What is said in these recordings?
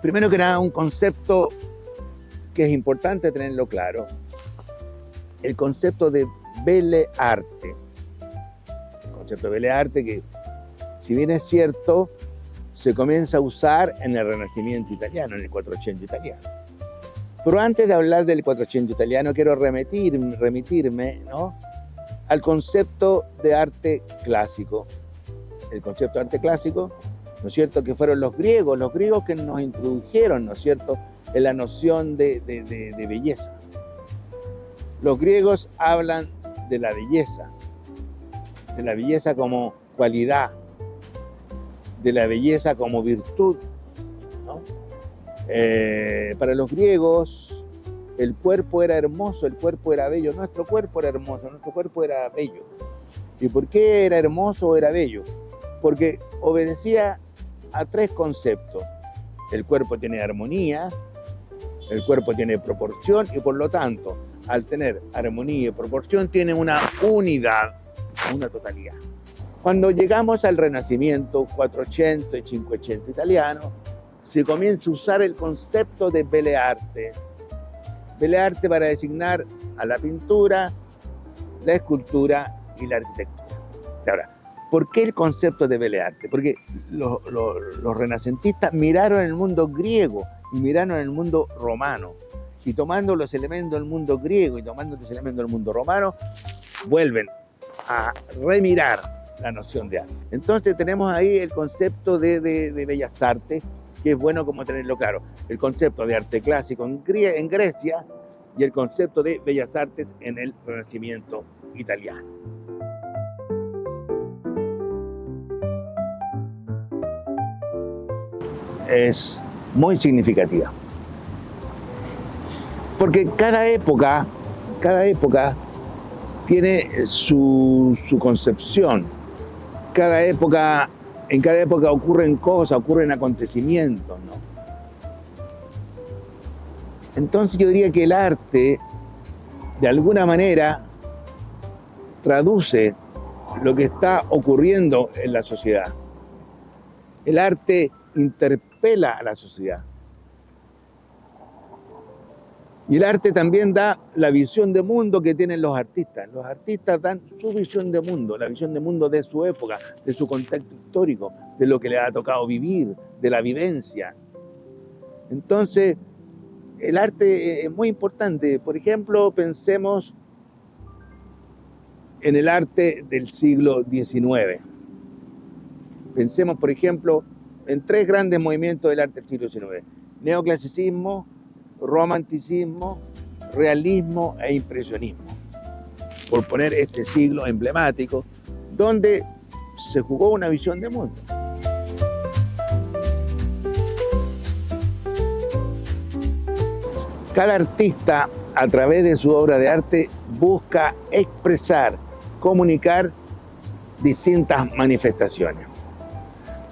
Primero que nada, un concepto que es importante tenerlo claro, el concepto de belle arte. El concepto de belle arte que, si bien es cierto, se comienza a usar en el Renacimiento italiano, en el 480 italiano. Pero antes de hablar del 480 italiano, quiero remitirme, ¿no?, al concepto de arte clásico. El concepto de arte clásico, ¿no es cierto?, que fueron los griegos que nos introdujeron, ¿no es cierto?, en la noción de belleza. Los griegos hablan de la belleza como cualidad, de la belleza como virtud, ¿no? Para los griegos, el cuerpo era hermoso, el cuerpo era bello. Nuestro cuerpo era hermoso, nuestro cuerpo era bello. ¿Y por qué era hermoso o era bello? Porque obedecía a tres conceptos. El cuerpo tiene armonía, el cuerpo tiene proporción y por lo tanto, al tener armonía y proporción, tiene una unidad, una totalidad. Cuando llegamos al Renacimiento, 480 y 580 italiano, se comienza a usar el concepto de belle arte. Belle arte para designar a la pintura, la escultura y la arquitectura. Ahora, ¿por qué el concepto de belle arte? Porque los renacentistas miraron el mundo griego y miraron el mundo romano. Y tomando los elementos del mundo griego y tomando los elementos del mundo romano, vuelven a remirar la noción de arte. Entonces tenemos ahí el concepto de bellas artes, que es bueno como tenerlo claro. El concepto de arte clásico en Grecia y el concepto de bellas artes en el Renacimiento italiano. Es muy significativa. Porque cada época tiene su concepción. En cada época ocurren cosas, ocurren acontecimientos, ¿no? Entonces yo diría que el arte, de alguna manera, traduce lo que está ocurriendo en la sociedad. El arte interpela a la sociedad. Y el arte también da la visión de mundo que tienen los artistas. Los artistas dan su visión de mundo, la visión de mundo de su época, de su contexto histórico, de lo que les ha tocado vivir, de la vivencia. Entonces, el arte es muy importante. Por ejemplo, pensemos en el arte del siglo XIX. Pensemos, por ejemplo, en tres grandes movimientos del arte del siglo XIX. Neoclasicismo, romanticismo, realismo e impresionismo, por poner este siglo emblemático, donde se jugó una visión de mundo. Cada artista, a través de su obra de arte, busca expresar, comunicar distintas manifestaciones,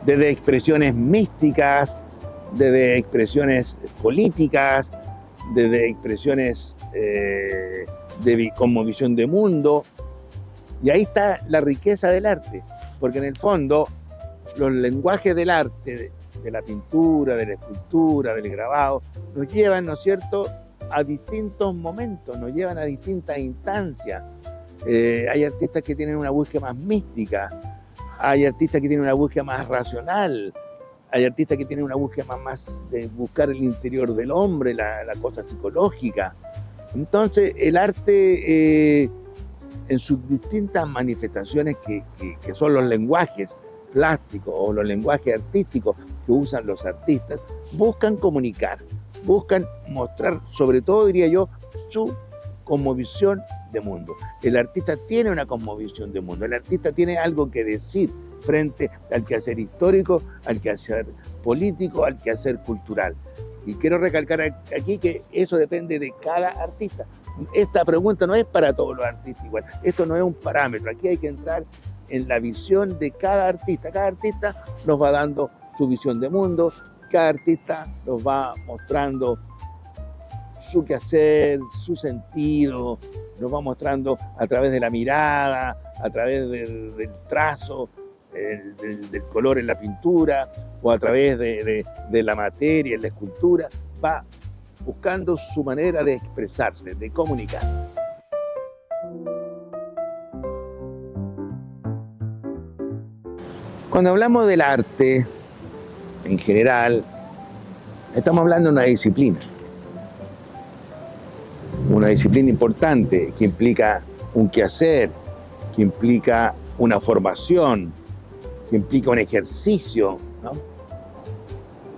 desde expresiones místicas, desde expresiones políticas, desde expresiones como visión de mundo. Y ahí está la riqueza del arte, porque en el fondo los lenguajes del arte, de la pintura, de la escultura, del grabado, nos llevan, ¿no es cierto?, a distintos momentos, nos llevan a distintas instancias. Hay artistas que tienen una búsqueda más mística, hay artistas que tienen una búsqueda más racional, hay artistas que tienen una búsqueda más de buscar el interior del hombre, la cosa psicológica. Entonces, el arte, en sus distintas manifestaciones, que son los lenguajes plásticos o los lenguajes artísticos que usan los artistas, buscan comunicar, buscan mostrar, sobre todo, diría yo, su cosmovisión de mundo. El artista tiene una cosmovisión de mundo, el artista tiene algo que decir frente al quehacer histórico, al quehacer político, al quehacer cultural. Y quiero recalcar aquí que eso depende de cada artista. Esta pregunta no es para todos los artistas igual, esto no es un parámetro, aquí hay que entrar en la visión de cada artista. Cada artista nos va dando su visión de mundo, cada artista nos va mostrando su quehacer, su sentido, nos va mostrando a través de la mirada, a través del trazo, del color en la pintura, o a través de la materia, la escultura, va buscando su manera de expresarse, de comunicar. Cuando hablamos del arte, en general, estamos hablando de una disciplina importante que implica un quehacer, que implica una formación, que implica un ejercicio, ¿no?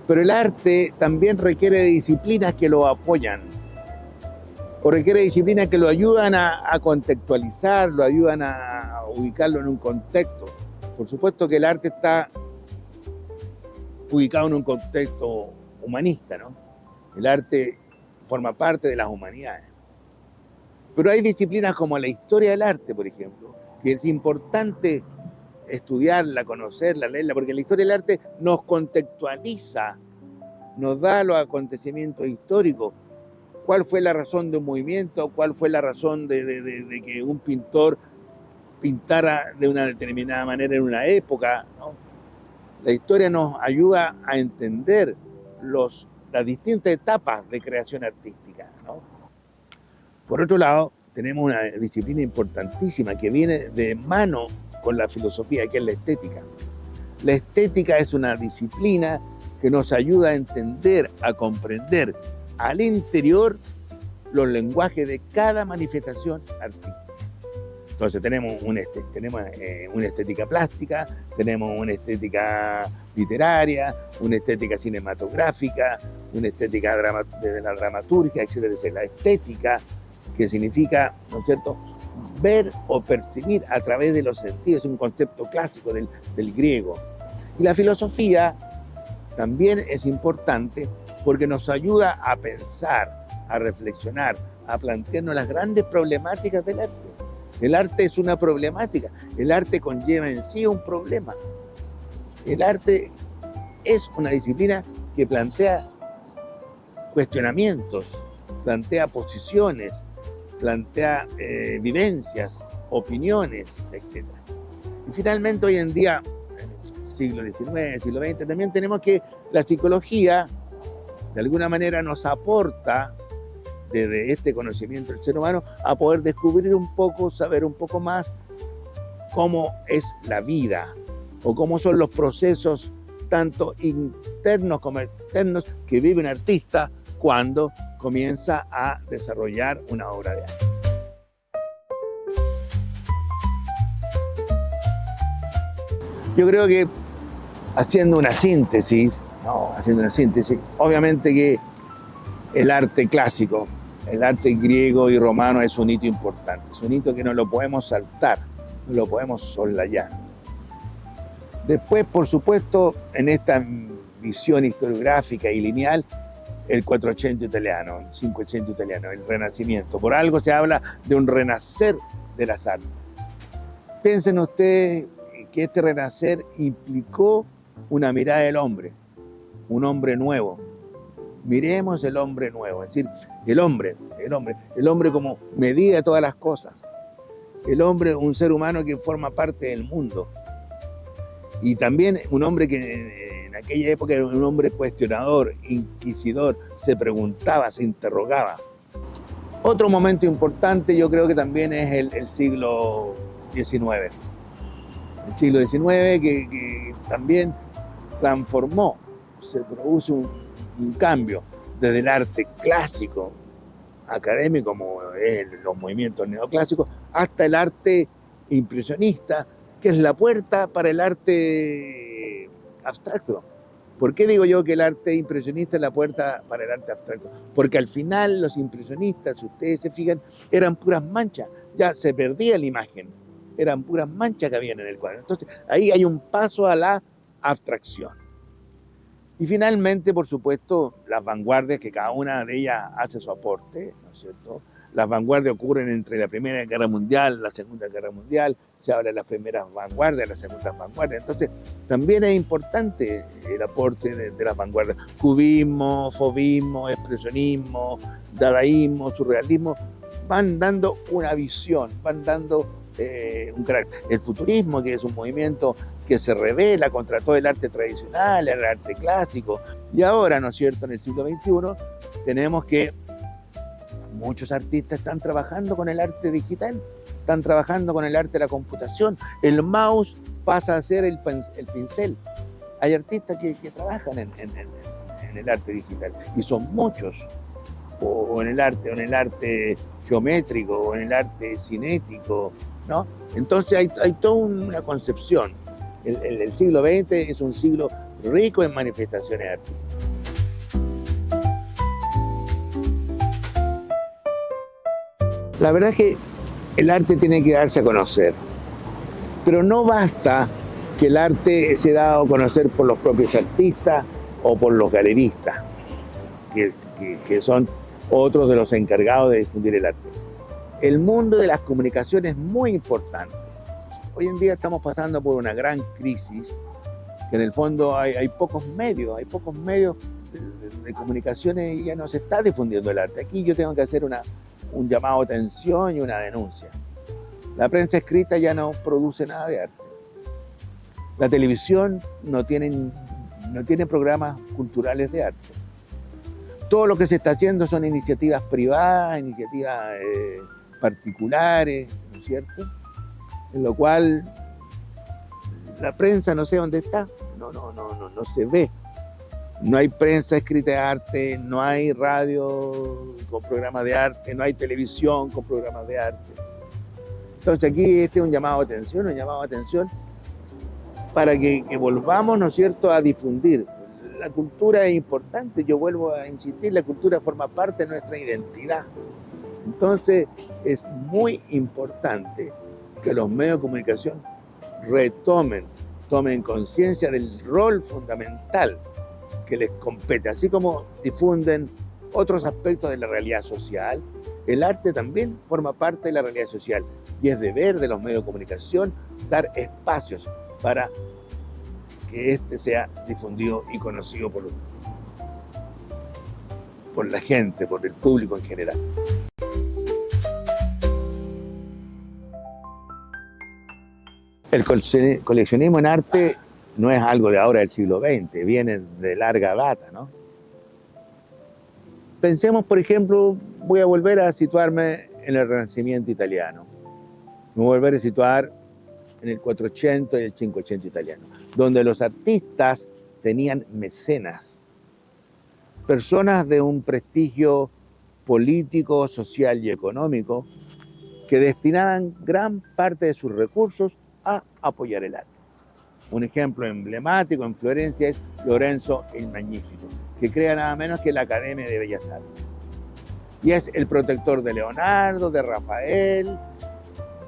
Pero el arte también requiere de disciplinas que lo apoyan, o requiere disciplinas que lo ayudan a contextualizar, lo ayudan a ubicarlo en un contexto. Por supuesto que el arte está ubicado en un contexto humanista, ¿no? El arte forma parte de las humanidades. Pero hay disciplinas como la historia del arte, por ejemplo, que es importante estudiarla, conocerla, leerla, porque la historia del arte nos contextualiza, nos da los acontecimientos históricos. ¿Cuál fue la razón de un movimiento? ¿Cuál fue la razón de que un pintor pintara de una determinada manera en una época, ¿no? La historia nos ayuda a entender las distintas etapas de creación artística, ¿no? Por otro lado, tenemos una disciplina importantísima que viene de mano con la filosofía, que es la estética. La estética es una disciplina que nos ayuda a entender, a comprender al interior los lenguajes de cada manifestación artística. Entonces tenemos una estética plástica, tenemos una estética literaria, una estética cinematográfica, una estética de la dramaturgia, etc. La estética, que significa, ¿no es cierto?, ver o percibir a través de los sentidos, es un concepto clásico del griego. Y la filosofía también es importante porque nos ayuda a pensar, a reflexionar, a plantearnos las grandes problemáticas del arte. El arte es una problemática, el arte conlleva en sí un problema. El arte es una disciplina que plantea cuestionamientos, plantea posiciones, plantea vivencias, opiniones, etc. Y finalmente hoy en día, en el siglo XIX, siglo XX, también tenemos que la psicología de alguna manera nos aporta desde este conocimiento del ser humano a poder descubrir un poco, saber un poco más cómo es la vida o cómo son los procesos tanto internos como externos que vive un artista cuando comienza a desarrollar una obra de arte. Yo creo que haciendo una síntesis, obviamente que el arte clásico, el arte griego y romano es un hito importante, es un hito que no lo podemos saltar, no lo podemos soslayar. Después, por supuesto, en esta visión historiográfica y lineal, el 480 italiano, el 580 italiano, el Renacimiento. Por algo se habla de un renacer de las artes. Piensen ustedes que este renacer implicó una mirada del hombre, un hombre nuevo. Miremos el hombre nuevo, es decir, el hombre como medida de todas las cosas. El hombre, un ser humano que forma parte del mundo. Y también un hombre que en aquella época era un hombre cuestionador, inquisidor, se preguntaba, se interrogaba. Otro momento importante yo creo que también es el siglo XIX. El siglo XIX que también transformó, se produce un cambio desde el arte clásico, académico, como los movimientos neoclásicos, hasta el arte impresionista, que es la puerta para el arte abstracto. ¿Por qué digo yo que el arte impresionista es la puerta para el arte abstracto? Porque al final los impresionistas, si ustedes se fijan, eran puras manchas, ya se perdía la imagen, eran puras manchas que habían en el cuadro. Entonces ahí hay un paso a la abstracción. Y finalmente, por supuesto, las vanguardias, que cada una de ellas hace su aporte, ¿no es cierto? Las vanguardias ocurren entre la Primera Guerra Mundial, la Segunda Guerra Mundial, se habla de las primeras vanguardias, las segundas vanguardias. Entonces, también es importante el aporte de las vanguardias. Cubismo, fauvismo, expresionismo, dadaísmo, surrealismo, van dando una visión, van dando un carácter. El futurismo, que es un movimiento que se rebela contra todo el arte tradicional, el arte clásico. Y ahora, ¿no es cierto?, en el siglo XXI, tenemos que muchos artistas están trabajando con el arte digital, están trabajando con el arte de la computación. El mouse pasa a ser el pincel. Hay artistas que trabajan en el arte digital, y son muchos, o en el arte geométrico, o en el arte cinético, ¿no? Entonces hay toda una concepción. El siglo XX es un siglo rico en manifestaciones artísticas. La verdad es que el arte tiene que darse a conocer, pero no basta que el arte se da a conocer por los propios artistas o por los galeristas, que son otros de los encargados de difundir el arte. El mundo de las comunicaciones es muy importante. Hoy en día estamos pasando por una gran crisis, que en el fondo hay pocos medios de comunicaciones, y ya no se está difundiendo el arte. Aquí yo tengo que hacer un llamado de atención y una denuncia. La prensa escrita ya no produce nada de arte. La televisión no tiene programas culturales de arte. Todo lo que se está haciendo son iniciativas privadas, iniciativas particulares, ¿no es cierto? En lo cual la prensa no sé dónde está, no se ve. No hay prensa escrita de arte, no hay radio con programas de arte, no hay televisión con programas de arte. Entonces aquí este es un llamado de atención para que volvamos, ¿no es cierto?, a difundir. La cultura es importante, yo vuelvo a insistir, la cultura forma parte de nuestra identidad. Entonces es muy importante que los medios de comunicación tomen conciencia del rol fundamental que les compete. Así como difunden otros aspectos de la realidad social, el arte también forma parte de la realidad social, y es deber de los medios de comunicación dar espacios para que este sea difundido y conocido por la gente, por el público en general. El coleccionismo en arte no es algo de ahora del siglo XX, viene de larga data, ¿no? Pensemos, por ejemplo, voy a volver a situarme en el Renacimiento italiano. Me voy a volver a situar en el 480 y el 580 italiano, donde los artistas tenían mecenas, personas de un prestigio político, social y económico, que destinaban gran parte de sus recursos a apoyar el arte. Un ejemplo emblemático en Florencia es Lorenzo el Magnífico, que crea nada menos que la Academia de Bellas Artes. Y es el protector de Leonardo, de Rafael,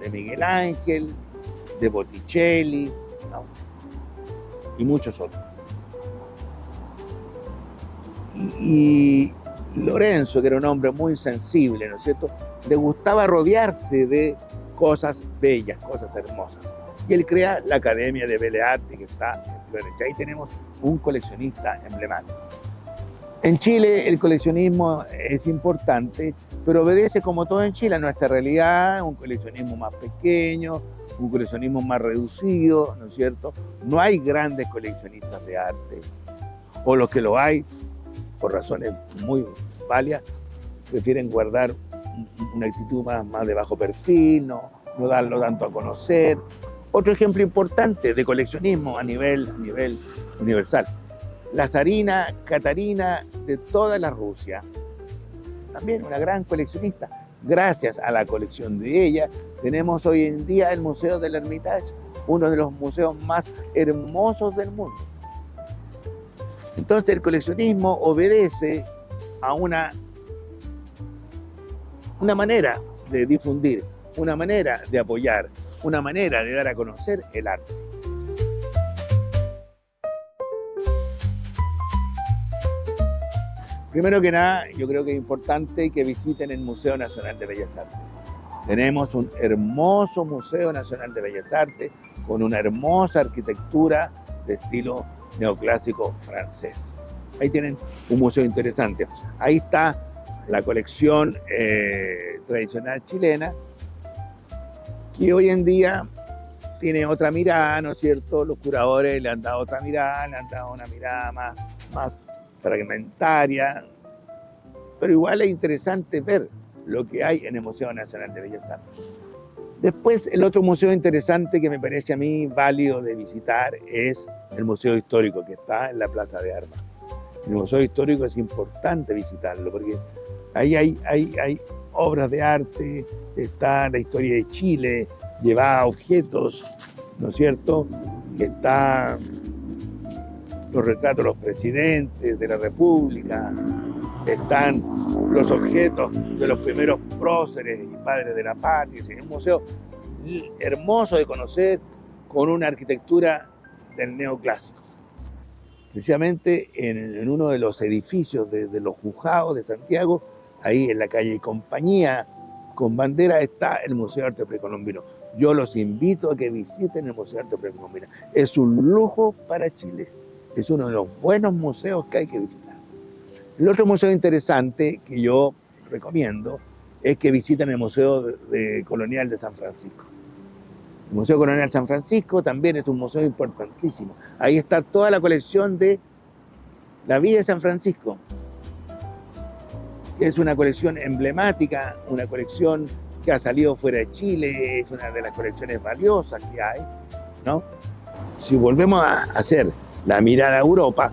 de Miguel Ángel, de Botticelli, ¿no?, y muchos otros. Y Lorenzo, que era un hombre muy sensible, ¿no es cierto?, le gustaba rodearse de cosas bellas, cosas hermosas. Y él crea la Academia de Bellas Artes, que está en Florencia. Ahí tenemos un coleccionista emblemático. En Chile el coleccionismo es importante, pero obedece, como todo en Chile, a nuestra realidad, un coleccionismo más pequeño, un coleccionismo más reducido, ¿no es cierto? No hay grandes coleccionistas de arte, o los que lo hay, por razones muy válidas, prefieren guardar una actitud más de bajo perfil, no darlo tanto a conocer. Otro ejemplo importante de coleccionismo a nivel universal, la zarina Catarina de toda la Rusia, también una gran coleccionista. Gracias a la colección de ella, tenemos hoy en día el Museo del Hermitage, uno de los museos más hermosos del mundo. Entonces el coleccionismo obedece a una manera de difundir, una manera de apoyar, una manera de dar a conocer el arte. Primero que nada, yo creo que es importante que visiten el Museo Nacional de Bellas Artes. Tenemos un hermoso Museo Nacional de Bellas Artes con una hermosa arquitectura de estilo neoclásico francés. Ahí tienen un museo interesante. Ahí está la colección tradicional chilena, que hoy en día tiene otra mirada, ¿no es cierto? Los curadores le han dado otra mirada, le han dado una mirada más fragmentaria, pero igual es interesante ver lo que hay en el Museo Nacional de Bellas Artes. Después, el otro museo interesante que me parece a mí válido de visitar es el Museo Histórico, que está en la Plaza de Armas. El Museo Histórico es importante visitarlo, porque ahí hay obras de arte, está la historia de Chile, lleva objetos, ¿no es cierto? Están los retratos de los presidentes de la República, están los objetos de los primeros próceres y padres de la patria. Es un museo hermoso de conocer, con una arquitectura del neoclásico. Precisamente en uno de los edificios de los juzgados de Santiago, ahí en la calle Compañía, con bandera, está el Museo de Arte Precolombino. Yo los invito a que visiten el Museo de Arte Precolombino. Es un lujo para Chile. Es uno de los buenos museos que hay que visitar. El otro museo interesante que yo recomiendo es que visiten el Museo Colonial de San Francisco. El Museo Colonial de San Francisco también es un museo importantísimo. Ahí está toda la colección de la Villa de San Francisco. Es una colección emblemática, una colección que ha salido fuera de Chile, es una de las colecciones valiosas que hay, ¿no? Si volvemos a hacer la mirada a Europa,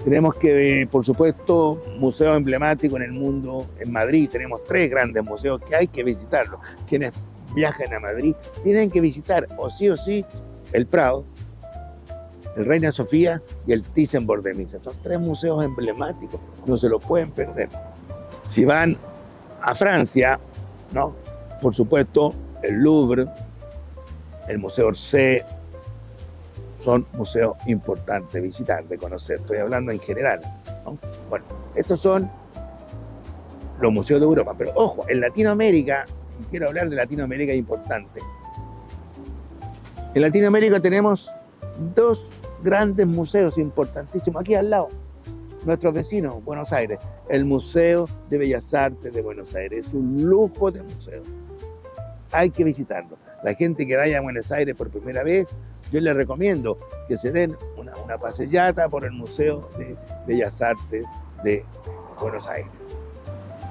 tenemos que, por supuesto, museos emblemáticos en el mundo. En Madrid tenemos 3 grandes museos que hay que visitarlos. Quienes viajan a Madrid tienen que visitar o sí el Prado, el Reina Sofía y el Thyssen-Bornemisza. Son 3 museos emblemáticos, no se los pueden perder. Si van a Francia, ¿no? Por supuesto, el Louvre, el Museo Orsay, son museos importantes de visitar, de conocer. Estoy hablando en general, ¿no? Bueno, estos son los museos de Europa. Pero ojo, en Latinoamérica, y quiero hablar de Latinoamérica, es importante. En Latinoamérica tenemos 2 grandes museos importantísimos aquí al lado. Nuestros vecinos, Buenos Aires. El Museo de Bellas Artes de Buenos Aires. Es un lujo de museo. Hay que visitarlo. La gente que vaya a Buenos Aires por primera vez, yo les recomiendo que se den una paseata por el Museo de Bellas Artes de Buenos Aires.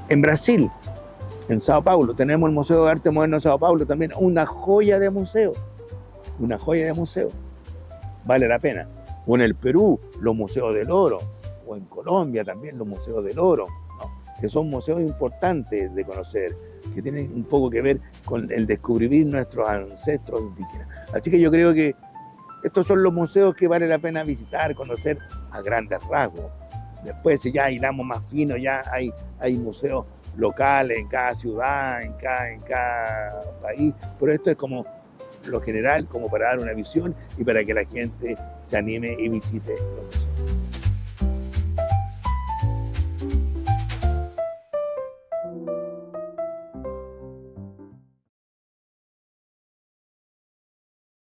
En Brasil, en Sao Paulo, tenemos el Museo de Arte Moderno de Sao Paulo, también una joya de museo. Una joya de museo. Vale la pena. O en el Perú, los Museos del Oro. O en Colombia también los Museos del Oro, ¿no? Que son museos importantes de conocer, que tienen un poco que ver con el descubrir nuestros ancestros indígenas. Así que yo creo que estos son los museos que vale la pena visitar, conocer a grandes rasgos. Después, si ya hilamos más fino, ya hay museos locales en cada ciudad, en cada país, pero esto es como lo general, como para dar una visión y para que la gente se anime y visite los museos.